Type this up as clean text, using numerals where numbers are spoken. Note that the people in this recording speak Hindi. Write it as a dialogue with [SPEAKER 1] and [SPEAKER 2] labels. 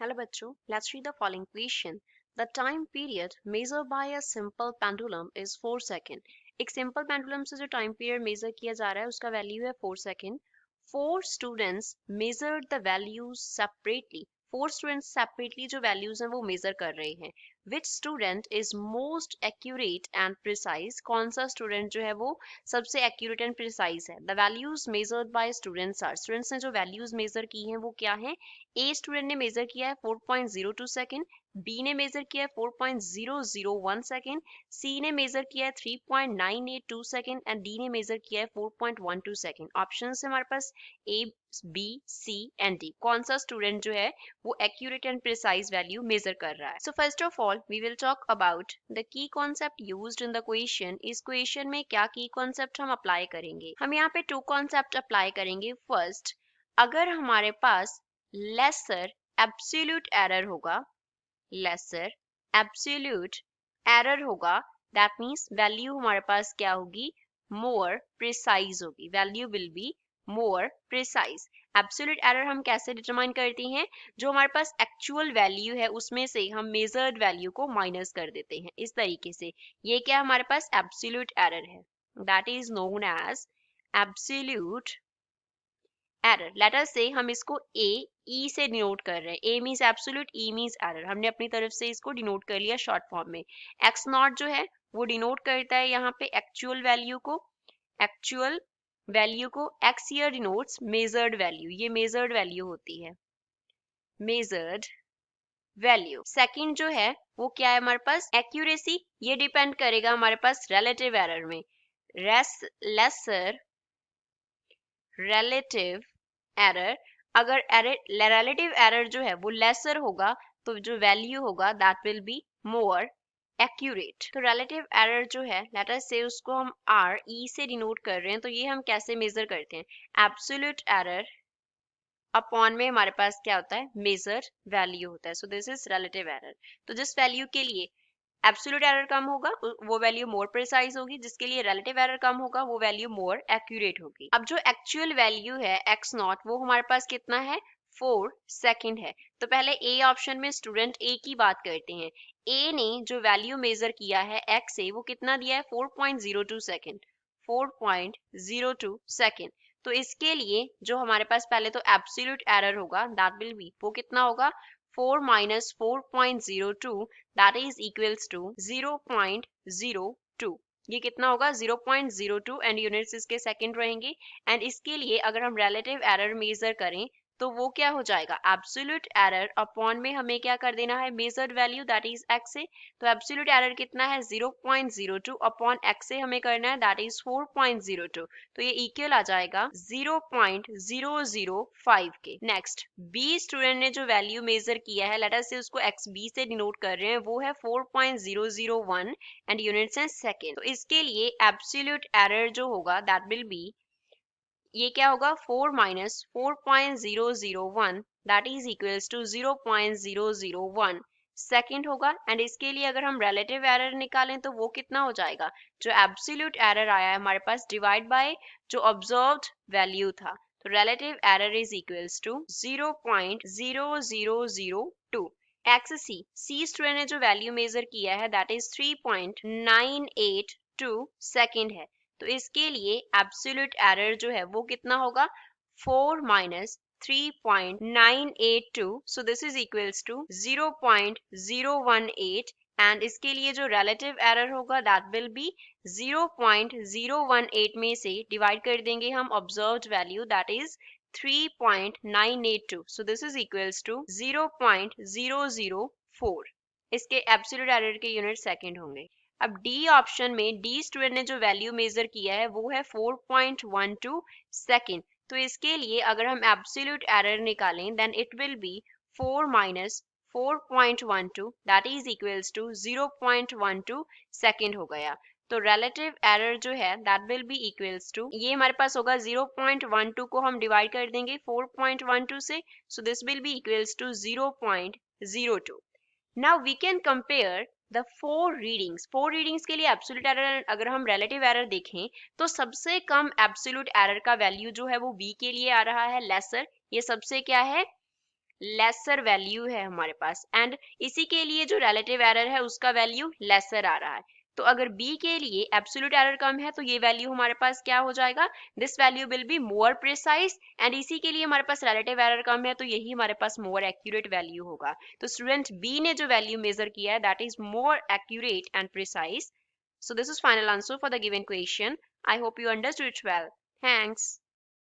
[SPEAKER 1] Hello बच्चों, let's read the following question. The time period measured by a simple pendulum is 4 second. एक सिंपल पेंडुलम से जो टाइम पीरियड मेजर किया जा रहा है उसका वैल्यू है 4 second. 4 students measured the values separately. 4 students separately जो वैल्यूज हैं वो मेजर कर रहे हैं. Which student is most accurate and precise. कौन सा स्टूडेंट जो है वो सबसे एक्यूरेट एंड प्रिसाइज है. The values measured by students are. Students ने जो वैल्यूज मेजर की हैं वो क्या है. ए स्टूडेंट ने मेजर किया है 4.02 सेकेंड, बी ने मेजर किया है 4.001 सेकेंड, सी ने मेजर किया है 3.982 सेकेंड एंड डी ने मेजर किया है 4.12 सेकेंड. ऑप्शन है हमारे पास A, B, C and D. कौन सा स्टूडेंट जो है वो accurate and precise value measure कर रहा है. So first of all we will talk about the key concept used in the question. इस क्वेश्चन में क्या की कॉन्सेप्ट हम अप्लाई करेंगे. हम यहाँ पे 2 कॉन्सेप्ट अप्लाई करेंगे. फर्स्ट, अगर हमारे पास लेसर एब्सोल्यूट एरर होगा, लेसर एब्सोल्यूट एरर होगा, दैट मीन्स वैल्यू हमारे पास क्या होगी, मोर प्रिसाइज होगी. Value will be more precise. Absolute error हम कैसे डिटरमाइन करते हैं, जो हमारे पास एक्चुअल वैल्यू है उसमें से हम मेजर्ड वैल्यू को माइनस कर देते हैं. इस तरीके से ये क्या हमारे पास एब्सोल्यूट एरर है, that is known as absolute error. Let us से हम इसको ए ई से डिनोट कर रहे हैं. A means absolute, E means error. हमने अपनी तरफ से इसको डिनोट कर लिया शॉर्ट फॉर्म में. एक्स नॉट जो है वो डिनोट करता है यहाँ पे एक्चुअल वैल्यू को. एक्चुअल वैल्यू को X I denotes measured value. ये मेजर्ड वैल्यू होती है, मेजर्ड वैल्यू. सेकंड जो है वो क्या है हमारे पास, एक्यूरेसी. ये डिपेंड करेगा हमारे पास रिलेटिव एरर में. लेसर रिलेटिव एरर, अगर रिलेटिव एरर जो है वो लेसर होगा तो जो वैल्यू होगा that will be more accurate. तो रिलेटिव एरर जो है लेट अस से उसको हम आर ई से डिनोट कर रहे हैं. तो ये हम कैसे मेजर करते हैं, एब्सोल्यूट एरर अपॉन में हमारे पास क्या होता है, मेजर वैल्यू होता है. सो दिस इज रिलेटिव एरर. तो जिस वैल्यू के लिए एब्सोल्यूट एरर कम होगा वो वैल्यू मोर प्रिसाइज होगी, जिसके लिए रिलेटिव एरर कम होगा वो वैल्यू मोर एक्यूरेट होगी. अब जो एक्चुअल वैल्यू है एक्स नॉट वो हमारे पास कितना है, 4 सेकेंड है. तो पहले ए ऑप्शन में स्टूडेंट ए की बात करते हैं. ए ने जो वैल्यू मेजर किया है एक्स से वो कितना दिया है, 4.02 सेकेंड. 4.02 सेकेंड. तो इसके लिए जो हमारे पास पहले तो एब्सोल्यूट एरर होगा दैट विल बी, वो कितना होगा, 4 minus 4.02 that is equals to 0.02. ये कितना होगा 0.02 एंड यूनिट्स इसके सेकंड रहेंगे. एंड इसके लिए अगर हम रिलेटिव एरर मेजर करें तो वो क्या हो जाएगा, एब्सोल्यूट एरर अपॉन में हमें क्या कर देना है, measured value that is x से. तो एब्सोल्यूट एरर कितना है, 0.02 अपॉन एक्स से हमें करना है दैट इज 4.02. तो ये इक्वल आ जाएगा 0.005 के. नेक्स्ट, बी स्टूडेंट ने जो वैल्यू मेजर किया है लेट अस से उसको एक्स बी से डिनोट कर रहे हैं, वो है 4.001 एंड यूनिट्स हैं सेकेंड. तो इसके लिए एब्सोल्यूट एरर जो होगा दैट विल बी, ये क्या होगा, 4 minus 4.001 that is equals to 0.001 second होगा. एंड इसके लिए अगर हम रिलेटिव एरर निकालें तो वो कितना हो जाएगा, जो एब्सोल्यूट एरर आया है हमारे पास डिवाइड बाय जो ऑब्जर्व्ड वैल्यू था. तो relative error is equals to 0.0002. एक्स सी स्टूडेंट ने जो वैल्यू मेजर किया है दैट इज 3.982 सेकेंड है. तो इसके लिए एब्सोल्यूट एरर जो है वो कितना होगा, 4 minus 3.982. So this is equals to 0.018. And इसके लिए जो रिलेटिव एरर होगा दैट विल बी 0.018 में से डिवाइड कर देंगे हम observed value that is 3.982. So this is equals to 0.004. इसके एब्सोल्यूट एरर के यूनिट सेकेंड होंगे. अब डी ऑप्शन में डी स्टूडेंट ने जो वैल्यू मेजर किया है वो है 4.12 सेकेंड. तो इसके लिए अगर हम एब्सोल्यूट एरर निकालें then it will be 4 minus 4.12 that is equals to 0.12 second हो गया. तो रिलेटिव एरर जो है that will be equals to, ये हमारे पास होगा 0.12 को हम डिवाइड कर देंगे 4.12 से. So this will be equals to 0.02. Now we can compare the 4 readings. 4 readings के लिए एब्सोल्यूट एरर अगर हम रिलेटिव एरर देखें तो सबसे कम एब्सोल्यूट एरर का वैल्यू जो है वो बी के लिए आ रहा है, लेसर. ये सबसे क्या है, लेसर वैल्यू है हमारे पास, एंड इसी के लिए जो रिलेटिव एरर है उसका वैल्यू लेसर आ रहा है। तो अगर B के लिए एब्सोल्यूट एरर कम है तो ये वैल्यू हमारे पास क्या हो जाएगा, this value will be more precise, and इसी के लिए हमारे पास रिलेटिव एरर कम है तो यही हमारे पास मोर एक्यूरेट वैल्यू होगा। तो स्टूडेंट B ने जो वैल्यू मेजर किया है that is more accurate and precise. So this is final answer for the given question. I hope you understood it well. Thanks.